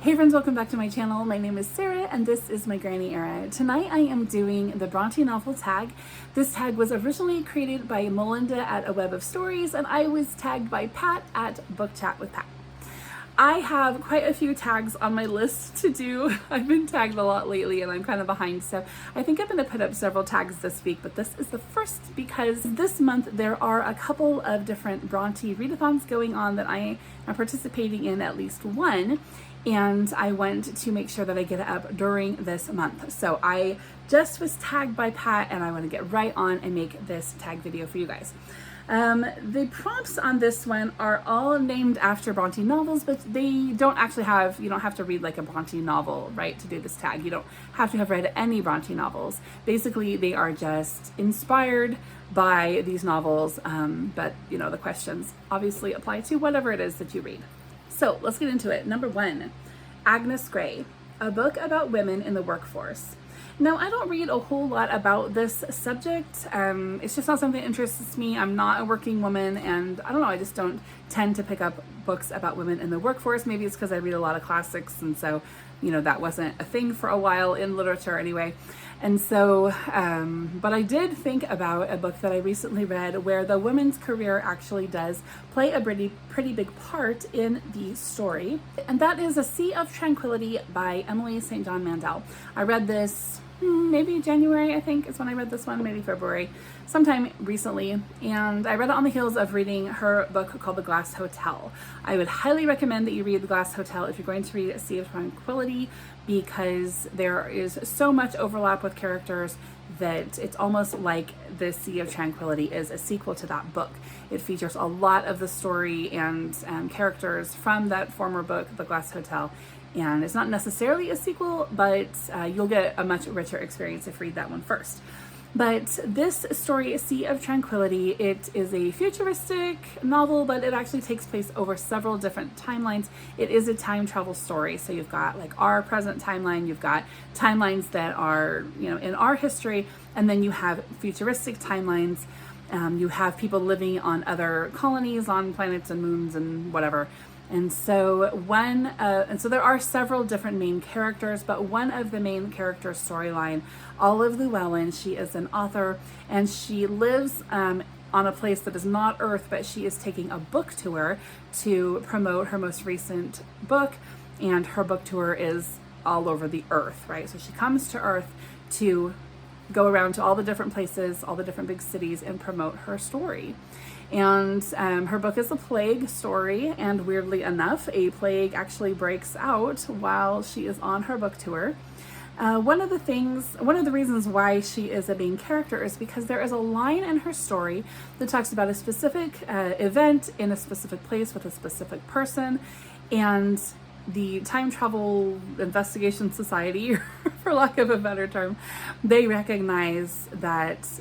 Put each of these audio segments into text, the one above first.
Hey friends, welcome back to my channel. My name is Sarah and this is my Granny Era. Tonight I am doing the Brontë Novel Tag. This tag was originally created by Melinda at A Web of Stories and I was tagged by Pat at Book Chat with Pat. I have quite a few tags on my list to do. I've been tagged a lot lately and I'm kind of behind, so I think I'm going to put up several tags this week, but this is the first because this month there are a couple of different Brontë readathons going on that I am participating in, at least one, and I want to make sure that I get it up during this month. So I just was tagged by Pat and I want to get right on and make this tag video for you guys. The prompts on this one are all named after Brontë novels, but they don't actually have, you don't have to read like a Brontë novel, right, to do this tag. You don't have to have read any Brontë novels. Basically, they are just inspired by these novels, but you know, the questions obviously apply to whatever it is that you read. So let's get into it. Number one, AGNES GREY, a book about women in the workforce. Now, I don't read a whole lot about this subject. It's just not something that interests me. I'm not a working woman and I don't know, I just don't tend to pick up books about women in the workforce. Maybe it's because I read a lot of classics and so, you know, that wasn't a thing for a while in literature anyway. And so, but I did think about a book that I recently read where the woman's career actually does play a pretty big part in the story. And that is A Sea of Tranquility by Emily St. John Mandel. I read this maybe January, I think is when I read this one, maybe February, sometime recently. And I read it on the heels of reading her book called The Glass Hotel. I would highly recommend that you read The Glass Hotel if you're going to read A Sea of Tranquility, because there is so much overlap with characters that it's almost like The Sea of Tranquility is a sequel to that book. It features a lot of the story and characters from that former book, The Glass Hotel. And it's not necessarily a sequel, but you'll get a much richer experience if you read that one first. But this story, A Sea of Tranquility, it is a futuristic novel, but it actually takes place over several different timelines. It is a time travel story. So you've got like our present timeline, you've got timelines that are, you know, in our history, and then you have futuristic timelines. You have people living on other colonies, on planets and moons and whatever. And so so there are several different main characters, but one of the main characters' storyline, Olive Llewellyn, she is an author and she lives on a place that is not Earth, but she is taking a book tour to promote her most recent book, and her book tour is all over the Earth, right? So she comes to Earth to go around to all the different places, all the different big cities, and promote her story. And her book is a plague story, and weirdly enough, a plague actually breaks out while she is on her book tour. One of the reasons why she is a main character is because there is a line in her story that talks about a specific event in a specific place with a specific person, and the Time Travel Investigation Society, for lack of a better term, they recognize that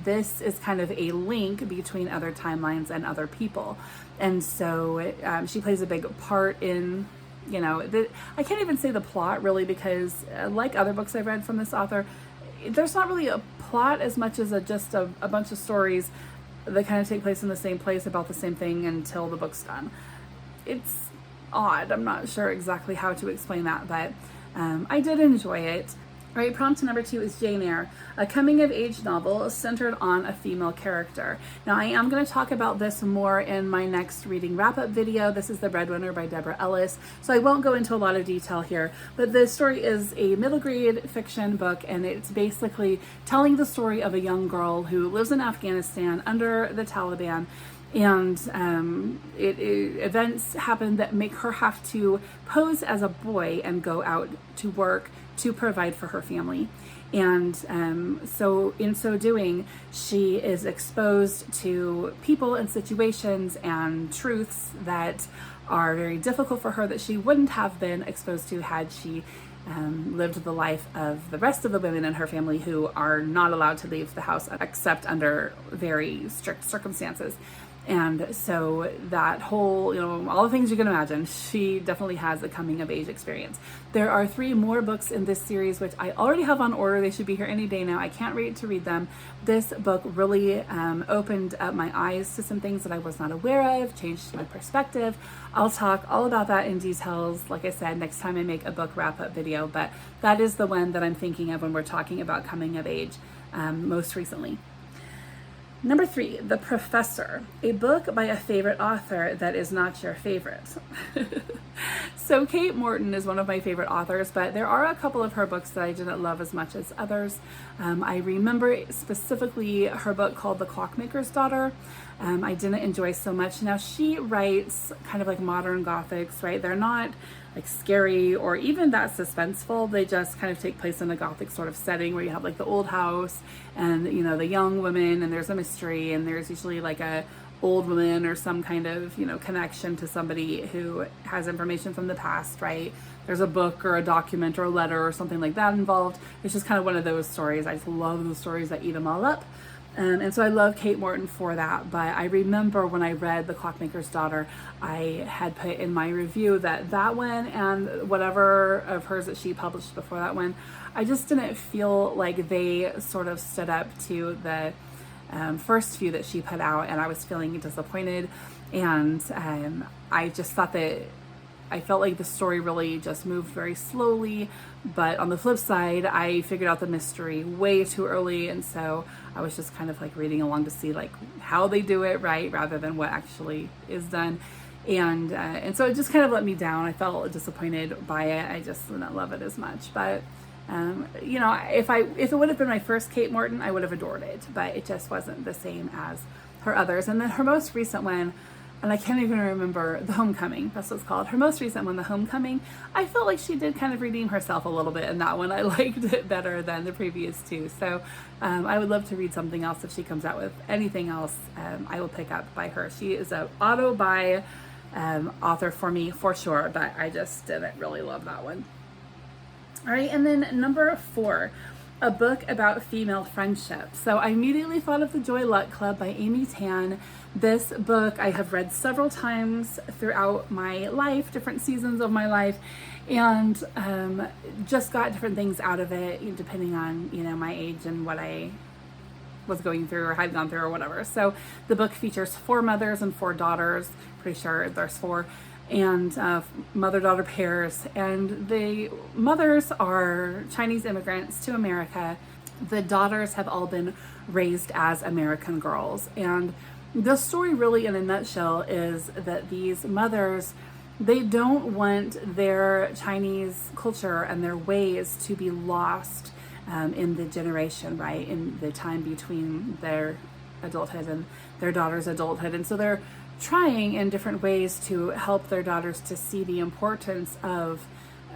this is kind of a link between other timelines and other people. And so she plays a big part in, you know, I can't even say the plot really, because like other books I've read from this author, there's not really a plot as much as just a bunch of stories that kind of take place in the same place about the same thing until the book's done. It's odd. I'm not sure exactly how to explain that, but I did enjoy it. Right, prompt number 2 is Jane Eyre, a coming-of-age novel centered on a female character. Now, I am going to talk about this more in my next reading wrap-up video. This is The Breadwinner by Deborah Ellis, so I won't go into a lot of detail here, but the story is a middle-grade fiction book, and it's basically telling the story of a young girl who lives in Afghanistan under the Taliban, and events happen that make her have to pose as a boy and go out to work to provide for her family. And so in so doing, she is exposed to people and situations and truths that are very difficult for her that she wouldn't have been exposed to had she lived the life of the rest of the women in her family who are not allowed to leave the house except under very strict circumstances. And so that whole, all the things you can imagine, she definitely has a coming of age experience. There are 3 more books in this series, which I already have on order. They should be here any day now. I can't wait to read them. This book really opened up my eyes to some things that I was not aware of, changed my perspective. I'll talk all about that in details, like I said, next time I make a book wrap-up video, but that is the one that I'm thinking of when we're talking about coming of age most recently. Number 3, The Professor, a book by a favorite author that is not your favorite. So Kate Morton is one of my favorite authors, but there are a couple of her books that I didn't love as much as others. I remember specifically her book called The Clockmaker's Daughter. I didn't enjoy so much. Now she writes kind of like modern Gothics, right? They're not like scary or even that suspenseful. They just kind of take place in a Gothic sort of setting where you have like the old house and the young woman, and there's a mystery, and there's usually like a old woman or some kind of connection to somebody who has information from the past, right? There's a book or a document or a letter or something like that involved. It's just kind of one of those stories. I just love those stories that eat them all up. And so I love Kate Morton for that, but I remember when I read The Clockmaker's Daughter, I had put in my review that one and whatever of hers that she published before that one, I just didn't feel like they sort of stood up to the first few that she put out, and I was feeling disappointed, and I just thought that I felt like the story really just moved very slowly, but on the flip side, I figured out the mystery way too early, and so I was just kind of like reading along to see like how they do it, right, rather than what actually is done. And so it just kind of let me down. I felt disappointed by it. I just didn't love it as much, but if it would have been my first Kate Morton, I would have adored it, but it just wasn't the same as her others. And then her most recent one, and I can't even remember, The Homecoming, that's what it's called. Her most recent one, The Homecoming, I felt like she did kind of redeem herself a little bit in that one. I liked it better than the previous two. So I would love to read something else. If she comes out with anything else, I will pick up by her. She is an auto-buy author for me, for sure, but I just didn't really love that one. All right, and then number 4, a book about female friendship. So I immediately thought of The Joy Luck Club by Amy Tan. This book I have read several times throughout my life, different seasons of my life, and just got different things out of it depending on my age and what I was going through or had gone through or whatever. So the book features 4 mothers and 4 daughters. Pretty sure there's 4. And mother-daughter pairs, and the mothers are Chinese immigrants to America. The daughters have all been raised as American girls, and the story really in a nutshell is that these mothers, they don't want their Chinese culture and their ways to be lost in the generation, right, in the time between their adulthood and their daughter's adulthood. And so they're trying in different ways to help their daughters to see the importance of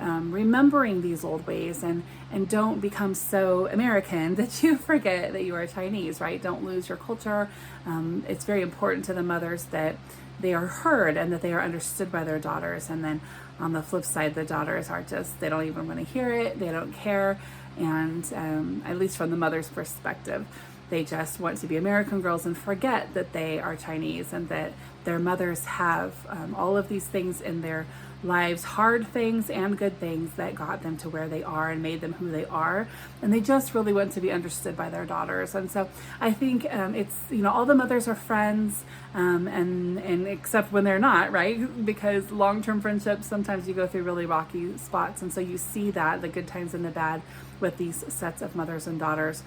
remembering these old ways, and don't become so American that you forget that you are Chinese, right? Don't lose your culture. It's very important to the mothers that they are heard and that they are understood by their daughters. And then on the flip side, the daughters are just, they don't even want to hear it. They don't care. And at least from the mother's perspective, they just want to be American girls and forget that they are Chinese, and that their mothers have all of these things in their lives, hard things and good things that got them to where they are and made them who they are. And they just really want to be understood by their daughters. And so I think it's, all the mothers are friends, and except when they're not, right? Because long-term friendships, sometimes you go through really rocky spots. And so you see that, the good times and the bad, with these sets of mothers and daughters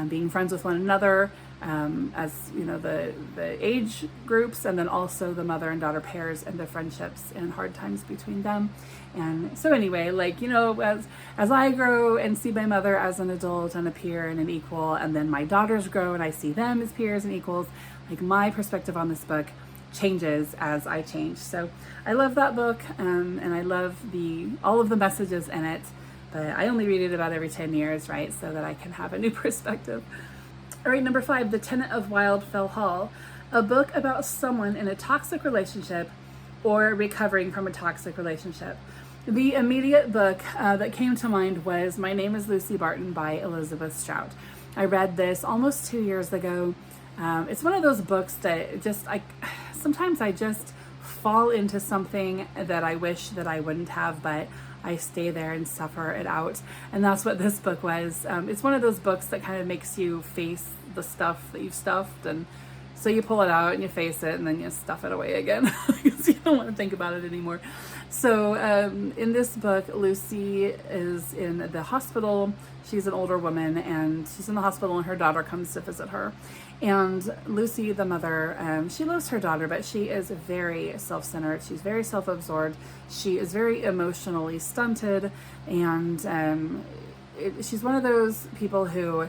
being friends with one another, as the age groups, and then also the mother and daughter pairs and the friendships and hard times between them. And so anyway, as I grow and see my mother as an adult and a peer and an equal, and then my daughters grow and I see them as peers and equals, my perspective on this book changes as I change. So I love that book, and I love all of the messages in it. But I only read it about every 10 years, right? So that I can have a new perspective. All right, number 5, The Tenant of Wildfell Hall, a book about someone in a toxic relationship or recovering from a toxic relationship. The immediate book that came to mind was My Name is Lucy Barton by Elizabeth Strout. I read this almost 2 years ago. It's one of those books that sometimes I just fall into something that I wish that I wouldn't have, but I stay there and suffer it out. And that's what this book was. It's one of those books that kind of makes you face the stuff that you've stuffed, and so you pull it out and you face it and then you stuff it away again because you don't want to think about it anymore. So in this book, Lucy is in the hospital. She's an older woman and she's in the hospital, and her daughter comes to visit her. And Lucy, the mother, she loves her daughter, but she is very self-centered. She's very self-absorbed. She is very emotionally stunted, and she's one of those people who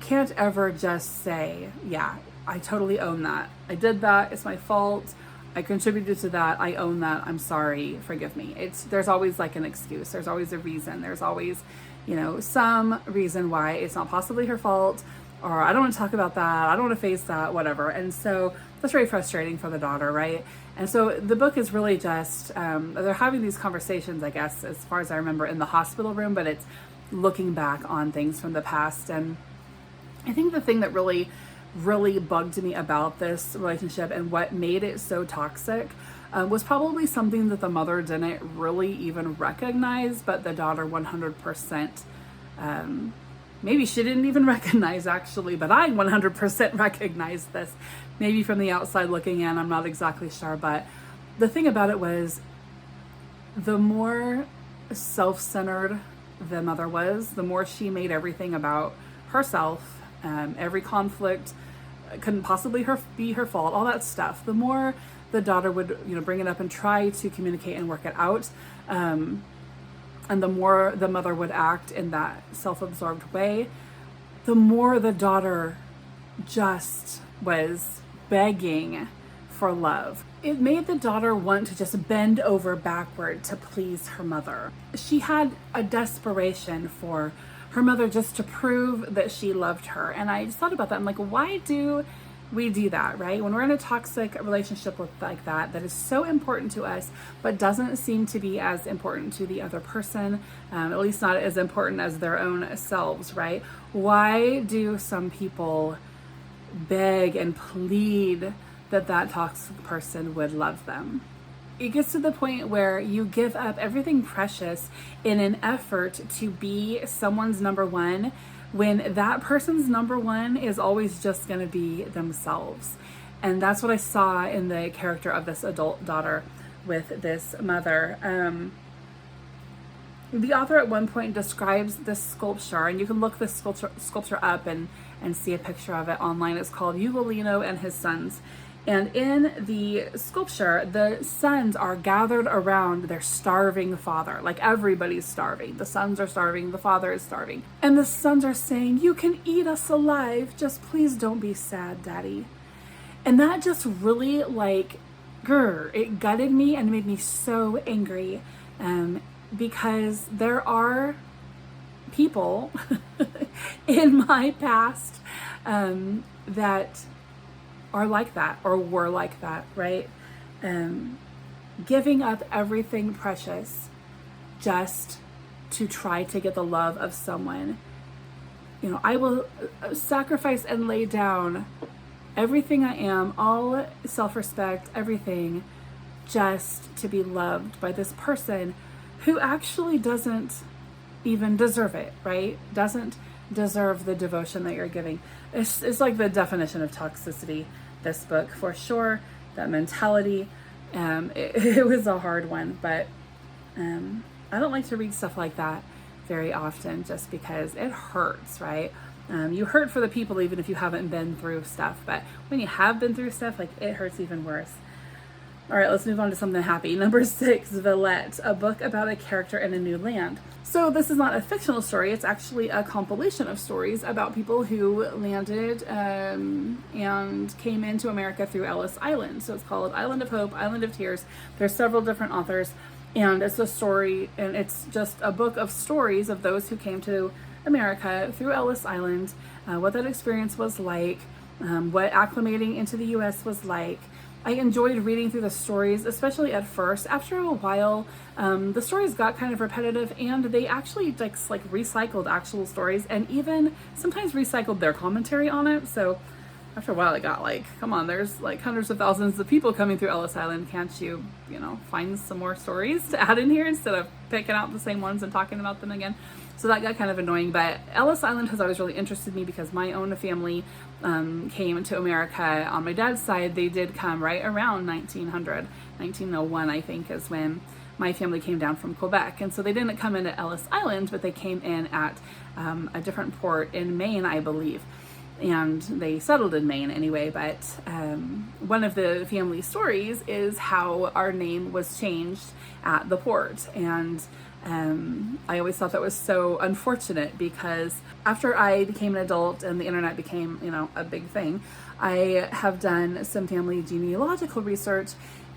can't ever just say, yeah, I totally own that. I did that. It's my fault. I contributed to that. I own that. I'm sorry. Forgive me. There's always like an excuse. There's always a reason. There's always, some reason why it's not possibly her fault, or I don't want to talk about that. I don't want to face that, whatever. And so that's very frustrating for the daughter, right? And so the book is really just, they're having these conversations, I guess, as far as I remember, in the hospital room, but it's looking back on things from the past. And I think the thing that really bugged me about this relationship and what made it so toxic was probably something that the mother didn't really even recognize, but the daughter 100%, maybe she didn't even recognize actually, but I 100% recognized this. Maybe from the outside looking in, I'm not exactly sure, but the thing about it was the more self-centered the mother was, the more she made everything about herself. Every conflict couldn't possibly be her fault, all that stuff. The more the daughter would, bring it up and try to communicate and work it out, and the more the mother would act in that self-absorbed way, the more the daughter just was begging for love. It made the daughter want to just bend over backward to please her mother. She had a desperation for her mother just to prove that she loved her. And I just thought about that. I'm like, why do we do that, right? When we're in a toxic relationship like that is so important to us, but doesn't seem to be as important to the other person, at least not as important as their own selves, right? Why do some people beg and plead that toxic person would love them? It gets to the point where you give up everything precious in an effort to be someone's number one, when that person's number one is always just going to be themselves. And that's what I saw in the character of this adult daughter with this mother. The author at one point describes this sculpture, and you can look this sculpture up and see a picture of it online. It's called Ugolino and His Sons. And in the sculpture, the sons are gathered around their starving father. Like, everybody's starving. The sons are starving. The father is starving. And the sons are saying, "You can eat us alive. Just please don't be sad, Daddy." And that just really, it gutted me and made me so angry. Because there are people in my past that are like that, or were like that, right? Giving up everything precious just to try to get the love of someone. I will sacrifice and lay down everything I am, all self-respect, everything, just to be loved by this person who actually doesn't even deserve it, right? Doesn't deserve the devotion that you're giving. It's like the definition of toxicity, this book, for sure. That mentality, it was a hard one, but I don't like to read stuff like that very often, just because it hurts, right? You hurt for the people even if you haven't been through stuff, but when you have been through stuff, it hurts even worse. All right, let's move on to something happy. Number 6, Villette, a book about a character in a new land. So this is not a fictional story. It's actually a compilation of stories about people who landed and came into America through Ellis Island. So it's called Island of Hope, Island of Tears. There's several different authors, and it's a story, and it's just a book of stories of those who came to America through Ellis Island, what that experience was like, what acclimating into the U.S. was like. I enjoyed reading through the stories, especially at first. After a while, the stories got kind of repetitive, and they actually recycled actual stories, and even sometimes recycled their commentary on it. So after a while it got like, come on, there's like hundreds of thousands of people coming through Ellis Island. Can't you, you know, find some more stories to add in here instead of picking out the same ones and talking about them again? So that got kind of annoying, but Ellis Island has always really interested me because my own family came to America on my dad's side. They did come right around 1901, I think, is when my family came down from Quebec. And so they didn't come into Ellis Island, but they came in at a different port in Maine, I believe. And they settled in Maine anyway, but one of the family stories is how our name was changed at the port. And I always thought that was so unfortunate because after I became an adult and the internet became, you know, a big thing, I have done some family genealogical research,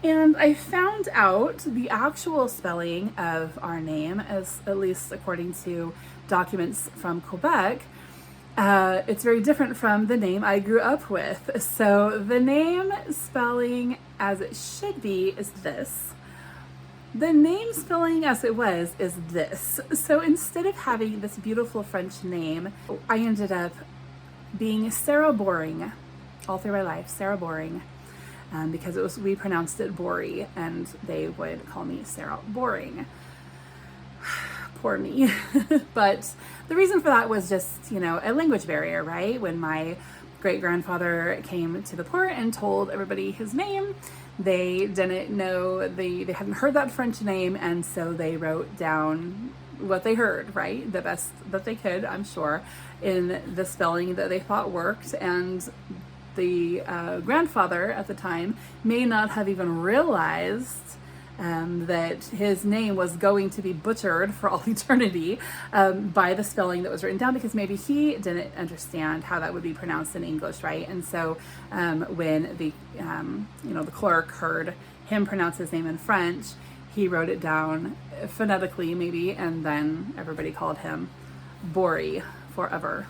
and I found out the actual spelling of our name, as at least according to documents from Quebec. It's very different from the name I grew up with. So the name spelling as it should be is this. The name spelling as it was is this. So instead of having this beautiful French name, I ended up being Sarah Boring all through my life, Sarah Boring, because we pronounced it Bory, and they would call me Sarah Boring. Poor me. But the reason for that was just, you know, a language barrier, right? When my great-grandfather came to the port and told everybody his name, they didn't know, they hadn't heard that French name, and so they wrote down what they heard, right? The best that they could, I'm sure, in the spelling that they thought worked. And the grandfather at the time may not have even realized that his name was going to be butchered for all eternity by the spelling that was written down, because maybe he didn't understand how that would be pronounced in English, right? And so when the you know, the clerk heard him pronounce his name in French, he wrote it down phonetically maybe, and then everybody called him Bory forever.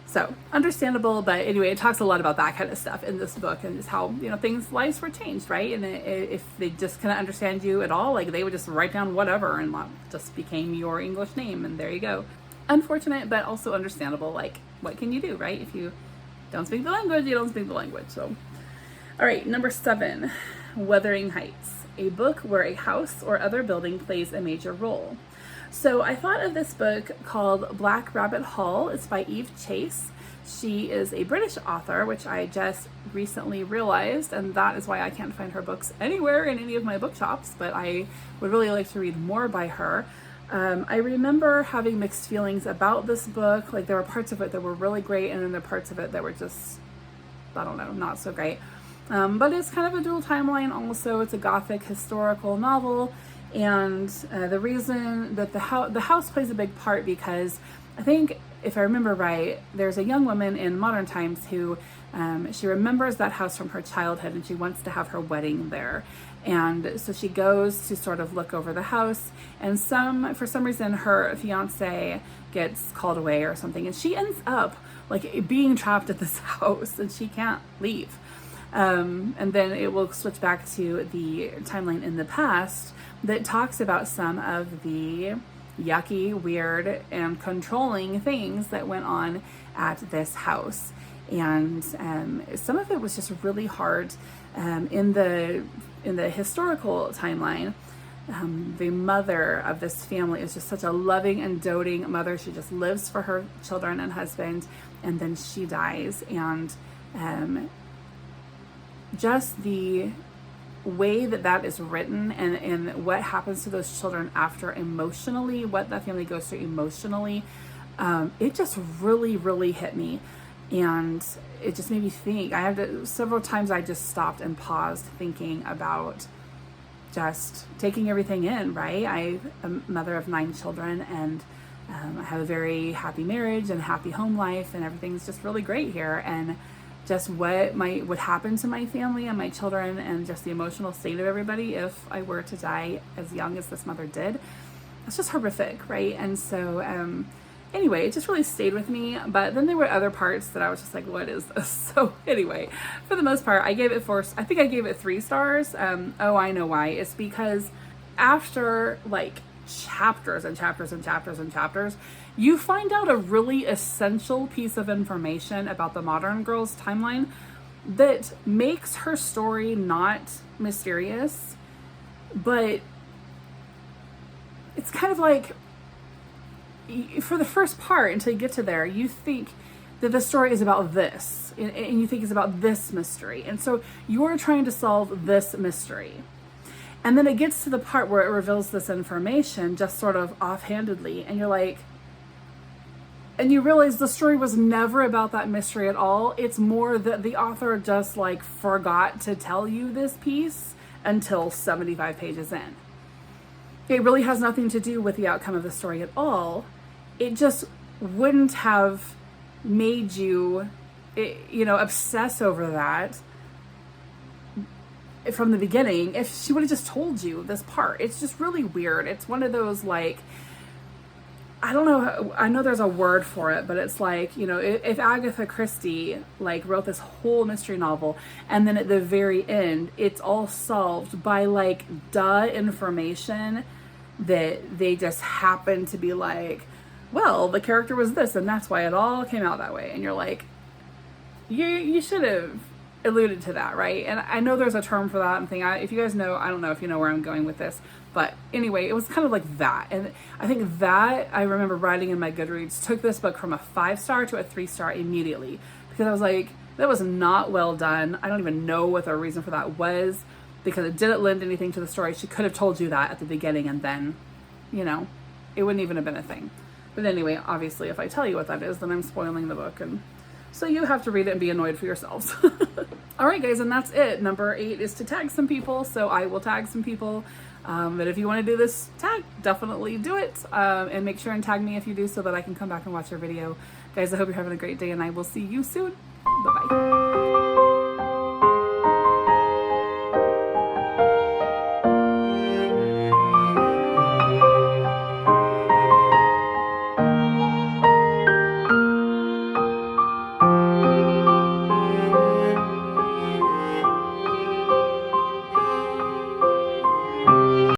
So understandable, but anyway, it talks a lot about that kind of stuff in this book, and just how, you know, lives were changed, right? And if they just couldn't understand you at all, like, they would just write down whatever, and that just became your English name, and there you go. Unfortunate, but also understandable. Like, what can you do, right? If you don't speak the language, you don't speak the language. So, all right, number 7, Wuthering Heights, a book where a house or other building plays a major role. So I thought of this book called Black Rabbit Hall. It's by Eve Chase. She is a British author, which I just recently realized, and that is why I can't find her books anywhere in any of my bookshops, but I would really like to read more by her. I remember having mixed feelings about this book. Like, there were parts of it that were really great, and then there were parts of it that were just, I don't know, not so great. But it's kind of a dual timeline also. It's a Gothic historical novel. And the reason that the house plays a big part, because I think, if I remember right, there's a young woman in modern times who she remembers that house from her childhood, and she wants to have her wedding there. And so she goes to sort of look over the house, and for some reason her fiance gets called away or something, and she ends up like being trapped at this house, and she can't leave. And then it will switch back to the timeline in the past that talks about some of the yucky, weird, and controlling things that went on at this house. And some of it was just really hard. In the historical timeline, the mother of this family is just such a loving and doting mother. She just lives for her children and husband, and then she dies. And just the way that is written, and what happens to those children after emotionally, what that family goes through emotionally, it just really hit me. And it just made me think. Several times I just stopped and paused, thinking about just taking everything in, right? I'm a mother of 9 children, and I have a very happy marriage and happy home life, and everything's just really great here. And just what would happen to my family and my children, and just the emotional state of everybody if I were to die as young as this mother did. It's just horrific, right? And so anyway, it just really stayed with me. But then there were other parts that I was just like, what is this? So anyway, for the most part, I gave it 3 stars. Oh, I know why. It's because after like chapters and chapters and chapters and chapters, you find out a really essential piece of information about the modern girl's timeline that makes her story not mysterious, but it's kind of like, for the first part, until you get to there, you think that the story is about this, and you think it's about this mystery, and so you're trying to solve this mystery. And then it gets to the part where it reveals this information just sort of offhandedly, and you're like, and you realize the story was never about that mystery at all. It's more that the author just like forgot to tell you this piece until 75 pages in. It really has nothing to do with the outcome of the story at all. It just wouldn't have made you, obsess over that from the beginning if she would have just told you this part. It's just really weird. It's one of those, like, I don't know, I know there's a word for it, but it's like, if Agatha Christie like wrote this whole mystery novel and then at the very end it's all solved by like information that they just happen to be like, well, the character was this and that's why it all came out that way, and you're like, you should have alluded to that, right? And I know there's a term for that and thing. If you guys know, I don't know if you know where I'm going with this, but anyway, it was kind of like that. And I think that I remember writing in my Goodreads took this book from a 5-star to a 3-star immediately, because I was like, that was not well done. I don't even know what the reason for that was, because it didn't lend anything to the story. She could have told you that at the beginning, and then, it wouldn't even have been a thing. But anyway, obviously, if I tell you what that is, then I'm spoiling the book, and so you have to read it and be annoyed for yourselves. All right, guys, and that's it. Number 8 is to tag some people, so I will tag some people. But if you want to do this tag, definitely do it. And make sure and tag me if you do, so that I can come back and watch your video. Guys, I hope you're having a great day, and I will see you soon. Bye-bye.